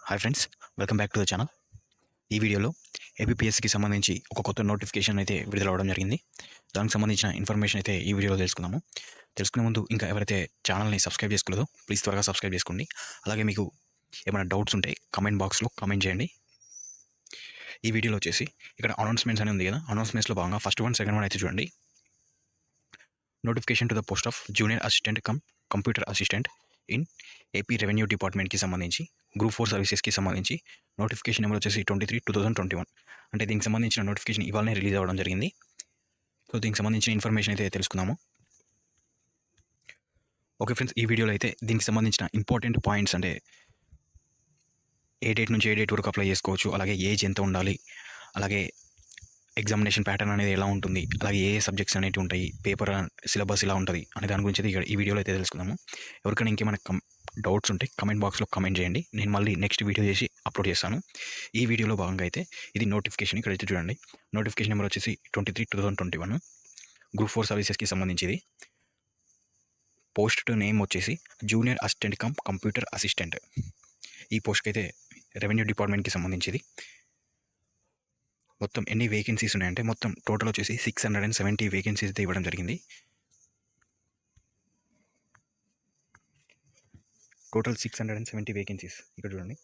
Hi friends, welcome back to the channel. ఈ వీడియోలో ఏపీఎస్సికి సంబంధించి ఒక కొత్త నోటిఫికేషన్ అయితే విడుదల అవ్వడం జరిగింది. దానికి సంబంధించిన ఇన్ఫర్మేషన్ అయితే ఈ వీడియోలో తెలుసుకుందాము. తెలుసుకునే ముందు ఇంకా ఎవరైతే ఛానల్ని సబ్స్క్రైబ్ చేసుకోలేదో ప్లీజ్ త్వరగా సబ్స్క్రైబ్ చేసుకోండి. అలాగే మీకు ఏమైనా డౌట్స్ ఉంటే కమెంట్ బాక్స్లో కమెంట్ చేయండి. ఈ వీడియోలో వచ్చేసి ఇక్కడ అనౌన్స్మెంట్స్ అని ఉంది కదా, అనౌన్స్మెంట్స్లో భాగంగా ఫస్ట్ వన్ సెకండ్ వన్ అయితే చూడండి. Notification to the post of junior assistant computer assistant in AP revenue డిపార్ట్మెంట్కి సంబంధించి గ్రూప్ 4 సర్వీసెస్కి సంబంధించి నోటిఫికేషన్ నెంబర్ వచ్చేసి 23/2021. అంటే దీనికి సంబంధించిన నోటిఫికేషన్ ఇవాళనే రిలీజ్ అవ్వడం జరిగింది. సో దీనికి సంబంధించిన ఇన్ఫర్మేషన్ అయితే తెలుసుకుందాము. ఓకే ఫ్రెండ్స్, ఈ వీడియోలో అయితే దీనికి సంబంధించిన ఇంపార్టెంట్ పాయింట్స్ అంటే ఏ డేట్ నుంచి ఏ డేట్ వరకు అప్లై చేసుకోవచ్చు, అలాగే ఏజ్ ఎంత ఉండాలి, అలాగే ఎగ్జామినేషన్ ప్యాటర్న్ అనేది ఎలా ఉంటుంది, అలాగే ఏ సబ్జెక్ట్స్ అనేవి ఉంటాయి, పేపర్ సిలబస్ ఇలా ఉంటుంది అనే దాని గురించి అయితే ఈ వీడియోలో అయితే తెలుసుకుందాము. ఎవరికైనా ఇంకేమైనా డౌట్స్ ఉంటే కమెంట్ బాక్స్లో కమెంట్ చేయండి, నేను మళ్ళీ నెక్స్ట్ వీడియో చేసి అప్లోడ్ చేస్తాను. ఈ వీడియోలో భాగంగా అయితే ఇది నోటిఫికేషన్, ఇక్కడ అయితే చూడండి. నోటిఫికేషన్ నెంబర్ వచ్చేసి 23/2021 గ్రూప్ 4 సర్వీసెస్కి సంబంధించింది. పోస్ట్ నేమ్ వచ్చేసి జూనియర్ అసిస్టెంట్ కంప్యూటర్ అసిస్టెంట్. ఈ పోస్ట్కి అయితే రెవెన్యూ డిపార్ట్మెంట్కి సంబంధించింది. మొత్తం ఎన్ని వేకెన్సీస్ ఉన్నాయంటే మొత్తం టోటల్ వచ్చేసి 670 వేకెన్సీస్ అయితే ఇవ్వడం జరిగింది. టోటల్ 670 వేకెన్సీస్ ఇక్కడ చూడండి.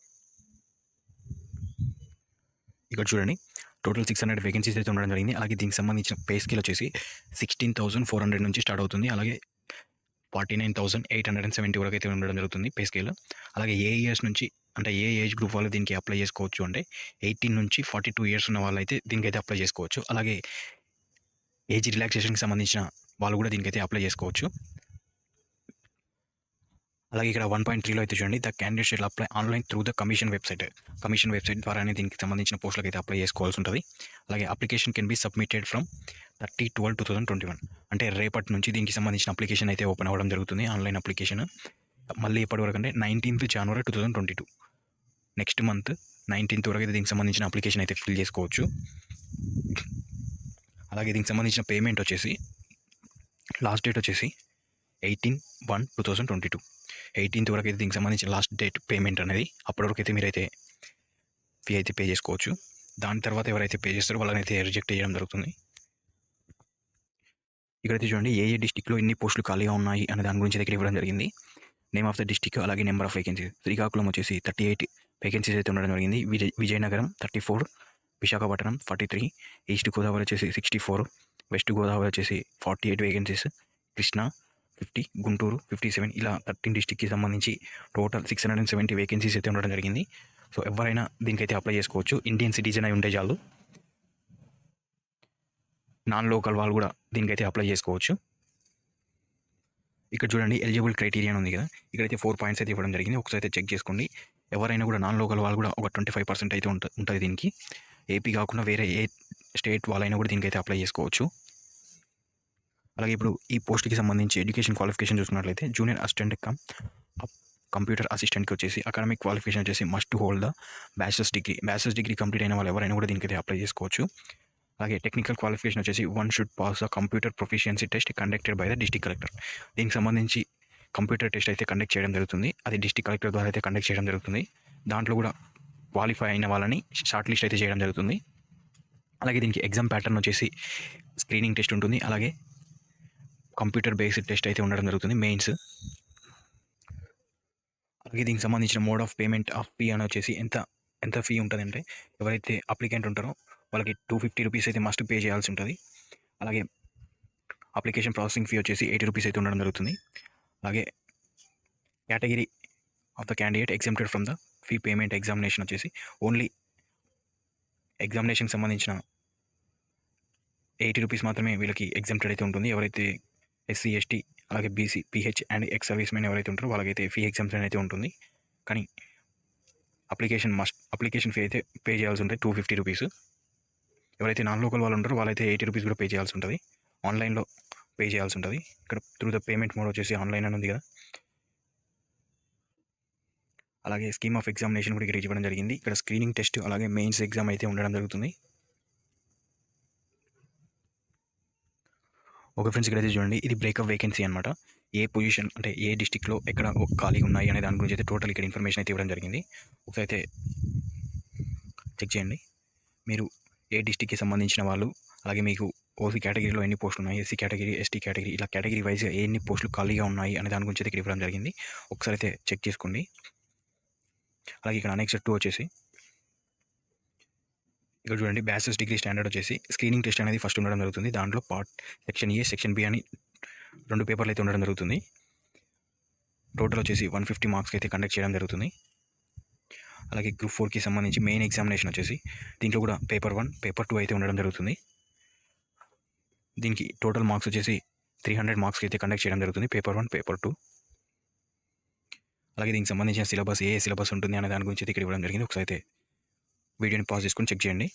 టోటల్ 600 వేకెన్సీస్ అయితే ఉండడం జరిగింది. అలాగే దీనికి సంబంధించిన పే స్కేల్ వచ్చేసి 16,400 నుంచి స్టార్ట్ అవుతుంది. అలాగే 49,870 వరకు అయితే ఉండడం జరుగుతుంది పే స్కేల్. అలాగే ఏ ఇయర్స్ నుంచి అంటే ఏ ఏజ్ గ్రూప్ వాళ్ళు దీనికి అప్లై చేసుకోవచ్చు అంటే 18 నుంచి 42 ఇయర్స్ ఉన్న వాళ్ళు అయితే దీనికైతే అప్లై చేసుకోవచ్చు. అలాగే ఏజ్ రిలాక్సేషన్కి సంబంధించిన వాళ్ళు కూడా దీనికైతే అప్లై చేసుకోవచ్చు. అలాగే ఇక్కడ 1.3లో అయితే చూడండి, the candidate shall apply online through the commission website ద్వారానే దీనికి సంబంధించిన పోస్టులకు అయితే అప్లై చేసుకోవాల్సి ఉంటుంది. అలాగే application can be submitted from 30/12/2021. అంటే రేపటి నుంచి దీనికి సంబంధించిన అప్లికేషన్ అయితే ఓపెన్ అవ్వడం జరుగుతుంది, ఆన్లైన్ అప్లికేషన్. మళ్ళీ ఇప్పటి వరకు అంటే 19th January 2022, next month 19th వరకు అయితే దీనికి సంబంధించిన అప్లికేషన్ అయితే ఫిల్ చేసుకోవచ్చు. అలాగే దీనికి సంబంధించిన పేమెంట్ వచ్చేసి లాస్ట్ డేట్ వచ్చేసి 18/1/2022. 18th వరకు అయితే దీనికి సంబంధించిన లాస్ట్ డేట్ పేమెంట్ అనేది. అప్పటి వరకు అయితే మీరైతే ఫీ అయితే పే చేసుకోవచ్చు. దాని తర్వాత ఎవరైతే పే చేస్తారో వాళ్ళని అయితే రిజెక్ట్ చేయడం జరుగుతుంది. ఇక్కడైతే చూడండి, ఏ డిస్టిక్లో ఎన్ని పోస్టులు ఖాళీగా ఉన్నాయి అనే దాని గురించి ఇక్కడ ఇవ్వడం జరిగింది. నేమ్ ఆఫ్ ద డిస్టిక్, అలాగే నెంబర్ ఆఫ్ వేకెన్సీస్. శ్రీకాకుళం వచ్చేసి 38 వేకెన్సీస్ అయితే ఉండడం జరిగింది. విజయనగరం 34, విశాఖపట్నం 43, ఈస్ట్ గోదావరి వచ్చేసి 64, వెస్ట్ గోదావరి వచ్చేసి 48 వేకెన్సీస్, కృష్ణా 50, గుంటూరు 57, ఇలా 13 డిస్టిక్కి సంబంధించి టోటల్ 670 వేకెన్సీస్ అయితే ఉండడం జరిగింది. సో ఎవరైనా దీనికైతే అప్లై చేసుకోవచ్చు. ఇండియన్ సిటిజన్ అయి ఉంటే చాలు. నాన్ లోకల్ వాళ్ళు కూడా దీనికైతే అప్లై చేసుకోవచ్చు. ఇక్కడ చూడండి, ఎలిజిబుల్ క్రైటీరియా ఉంది కదా, ఇక్కడైతే 4 పాయింట్స్ అయితే ఇవ్వడం జరిగింది. ఒకసారి అయితే చెక్ చేసుకోండి. ఎవరైనా కూడా నాన్ లోకల్ వాళ్ళు కూడా ఒక 25% అయితే ఉంటుంది దీనికి. ఏపీ కాకుండా వేరే ఏ స్టేట్ వాళ్ళైనా కూడా దీనికైతే అప్లై చేసుకోవచ్చు. అలాగే ఇప్పుడు ఈ పోస్ట్కి సంబంధించి ఎడ్యుకేషన్ క్వాలిఫికేషన్ చూసుకున్నట్లయితే జూనియర్ అసిస్టెంట్ కంప్యూటర్ అసిస్టెంట్కి వచ్చేసి అకాడమిక్ క్వాలిఫికేషన్ వచ్చేసి must hold the bachelors degree complete అయిన వాళ్ళు ఎవరైనా కూడా దీనికైతే అప్లై చేసుకోవచ్చు. అలాగే టెక్నికల్ క్వాలిఫికేషన్ వచ్చేసి 1 should pass the computer proficiency test conducted by the district collector. దీనికి సంబంధించి కంప్యూటర్ టెస్ట్ అయితే కండక్ట్ చేయడం జరుగుతుంది. అది డిస్ట్రిక్ట్ కలెక్టర్ ద్వారా అయితే కండక్ట్ చేయడం జరుగుతుంది. దాంట్లో కూడా క్వాలిఫై అయిన వాళ్ళని షార్ట్ లిస్ట్ అయితే చేయడం జరుగుతుంది. అలాగే దీనికి ఎగ్జామ్ ప్యాటర్న్ వచ్చేసి స్క్రీనింగ్ టెస్ట్ ఉంటుంది, అలాగే కంప్యూటర్ బేస్డ్ టెస్ట్ అయితే ఉండడం జరుగుతుంది, మెయిన్స్. అలాగే దీనికి సంబంధించిన mode of payment of fee అని వచ్చేసి ఎంత ఫీ ఉంటుందంటే ఎవరైతే అప్లికెంట్ ఉంటారో వాళ్ళకి 250 రూపీస్ అయితే మస్ట్ పే చేయాల్సి ఉంటుంది. అలాగే అప్లికేషన్ ప్రాసెసింగ్ ఫీ వచ్చేసి 80 రూపీస్ అయితే ఉండడం జరుగుతుంది. అలాగే category of the candidate exempted from the fee payment examination వచ్చేసి ఓన్లీ ఎగ్జామినేషన్కి సంబంధించిన 80 రూపీస్ మాత్రమే వీళ్ళకి ఎగ్జామ్టెడ్ అయితే ఉంటుంది. ఎవరైతే SC ST అలాగే BC PH and ex service men ఎవరైతే ఉంటారో వాళ్ళకైతే ఫీ ఎగ్జామ్షన్ అయితే ఉంటుంది. కానీ అప్లికేషన్ ఫీ అయితే పే చేయాల్సి ఉంటుంది 250 రూపీస్. ఎవరైతే నాన్ లోకల్ వాళ్ళు ఉంటారో వాళ్ళైతే 80 రూపీస్ కూడా పే చేయాల్సి ఉంటుంది. ఆన్లైన్లో పే చేయాల్సి ఉంటుంది. ఇక్కడ త్రూ ద పేమెంట్ మోడ్ వచ్చేసి ఆన్లైన్ అని ఉంది కదా. అలాగే స్కీమ్ ఆఫ్ ఎగ్జామినేషన్ కూడా ఇక్కడ ఇవ్వడం జరిగింది. ఇక్కడ స్క్రీనింగ్ టెస్ట్ అలాగే మెయిన్స్ ఎగ్జామ్ అయితే ఉండడం జరుగుతుంది. ఓకే ఫ్రెండ్స్, ఇక్కడైతే చూడండి, ఇది బ్రేకప్ వేకెన్సీ అనమాట. ఏ పొజిషన్ అంటే ఏ డిస్టిక్లో ఎక్కడ ఖాళీగా ఉన్నాయి అనే దాని గురించి అయితే టోటల్ ఇక్కడ ఇన్ఫర్మేషన్ అయితే ఇవ్వడం జరిగింది. ఒకసారి అయితే చెక్ చేయండి. మీరు ఏ డిస్టిక్కి సంబంధించిన వాళ్ళు, అలాగే మీకు ఓసీ కేటగిరీలో ఎన్ని పోస్టులు ఉన్నాయి, ఎస్సీ కేటగిరీ, ఎస్టీ కేటగిరీ, ఇలా కేటగిరీ వైజ్గా ఎన్ని పోస్టులు ఖాళీగా ఉన్నాయి అనే దాని గురించి అయితే ఇక్కడ ఇవ్వడం జరిగింది. ఒకసారి అయితే చెక్ చేసుకోండి. అలాగే ఇక్కడ అనెక్స్ 2 వచ్చేసి ఇక్కడ చూడండి, బ్యాచిలర్స్ డిగ్రీ స్టాండర్డ్ వచ్చేసి స్క్రీనింగ్ టెస్ట్ అనేది ఫస్ట్ ఉండడం జరుగుతుంది. దాంట్లో part section A, section B అని 2 పేపర్లు అయితే ఉండడం జరుగుతుంది. టోటల్ వచ్చేసి 150 మార్క్స్కి అయితే కండక్ట్ చేయడం జరుగుతుంది. అలాగే గ్రూప్ 4కి సంబంధించి మెయిన్ ఎగ్జామినేషన్ వచ్చేసి దీంట్లో కూడా పేపర్ 1, పేపర్ 2 అయితే ఉండడం జరుగుతుంది. దీనికి టోటల్ మార్క్స్ వచ్చేసి 300 మార్క్స్కి అయితే కండక్ట్ చేయడం జరుగుతుంది, పేపర్ 1, పేపర్ 2. అలాగే దీనికి సంబంధించిన సిలబస్ ఏ సిలబస్ ఉంటుంది అనే దాని గురించి అయితే ఇక్కడ ఇవ్వడం జరిగింది. ఒకసారి అయితే వీడియోని పాజ్ చేసుకొని చెక్ చేయండి.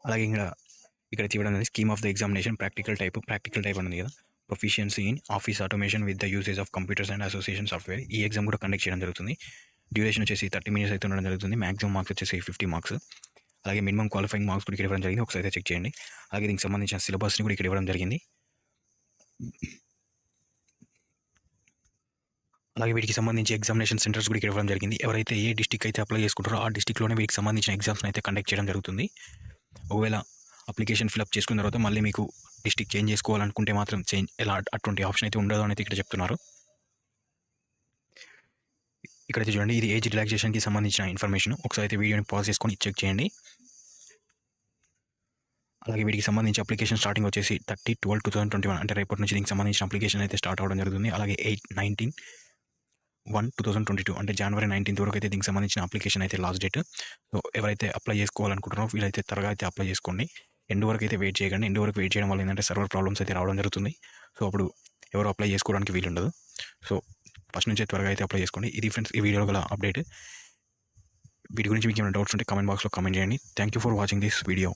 అలాగే ఇక్కడ ఇవ్వడం అనేది scheme of the examination practical type అనేది కదా, proficiency in office automation with the usage of computers and association software. ఈ ఎగ్జామ్ కూడా కండక్ట్ చేయడం జరుగుతుంది. డ్యూరేషన్ వచ్చేసి 30 minutes అయితే ఉండడం జరుగుతుంది. మ్యాక్సిమం మార్క్స్ వచ్చేసి 50 మార్క్స్. అలాగే మినిమం క్వాలిఫైయింగ్ మార్క్స్ కూడా ఇక్కడ ఇవ్వడం జరిగింది. ఒకసారి అయితే చెక్ చేయండి. అలాగే దీనికి సంబంధించిన సిలబస్ని కూడా ఇక్కడ ఇవ్వడం జరిగింది. అలాగే వీటికి సంబంధించి ఎగ్జామినేషన్ సెంటర్స్ కూడా ఇక్కడ ఇవ్వడం జరిగింది. ఎవరైతే ఏ డిస్టిక్ అయితే అప్లై చేసుకుంటారో ఆ డిస్టిక్లోనే వీటికి సంబంధించిన ఎగ్జామ్స్ని అయితే కండక్ట్ చేయడం జరుగుతుంది. ఒకవేళ అప్లికేషన్ ఫిల్అప్ చేసుకున్న తర్వాత మళ్ళీ మీకు డిస్టిక్ చేంజ్ చేసుకోవాలనుకుంటే మాత్రం అటువంటి ఆప్షన్ అయితే ఉండదు అనేది ఇక్కడ చెప్తున్నారు. ఇక్కడైతే చూడండి, ఇది ఏజ్ రిలాక్సేషన్కి సంబంధించిన ఇన్ఫర్మేషన్. ఒకసారి అయితే వీడియోని పాజ్ చేసుకొని చెక్ చేయండి. అలాగే వీటికి సంబంధించి అప్లికేషన్ స్టార్టింగ్ వచ్చేసి 30/12/2021 అంటే రేపటి నుంచి దీనికి సంబంధించిన అప్లికేషన్ అయితే స్టార్ట్ అవ్వడం జరుగుతుంది. అలాగే 8/19/2022 అంటే January 19th వరకు అయితే దీనికి సంబంధించిన అప్లికేషన్ అయితే లాస్ట్ డేట్. సో ఎవరైతే అప్లై చేసుకోవాలనుకుంటున్నారో వీళ్ళైతే త్వరగా అయితే అప్లై చేసుకోండి. ఎండ్ వరకు అయితే వెయిట్ చేయకండి. ఎండ్ వరకు వెయిట్ చేయడం వల్ల ఏంటంటే సర్వర్ ప్రాబ్లమ్స్ అయితే రావడం జరుగుతుంది. సో అప్పుడు ఎవరు అప్లై చేసుకోవడానికి వీలుండదు. సో ఫస్ట్ నుంచే త్వరగా అయితే అప్లై చేసుకోండి. ఇది ఫ్రెండ్స్ ఈ వీడియోలో గల అప్డేట్. వీటి గురించి మీకు ఏమైనా డౌట్స్ ఉంటే కామెంట్ బాక్స్లో కామెంట్ చేయండి. Thank you for watching this video.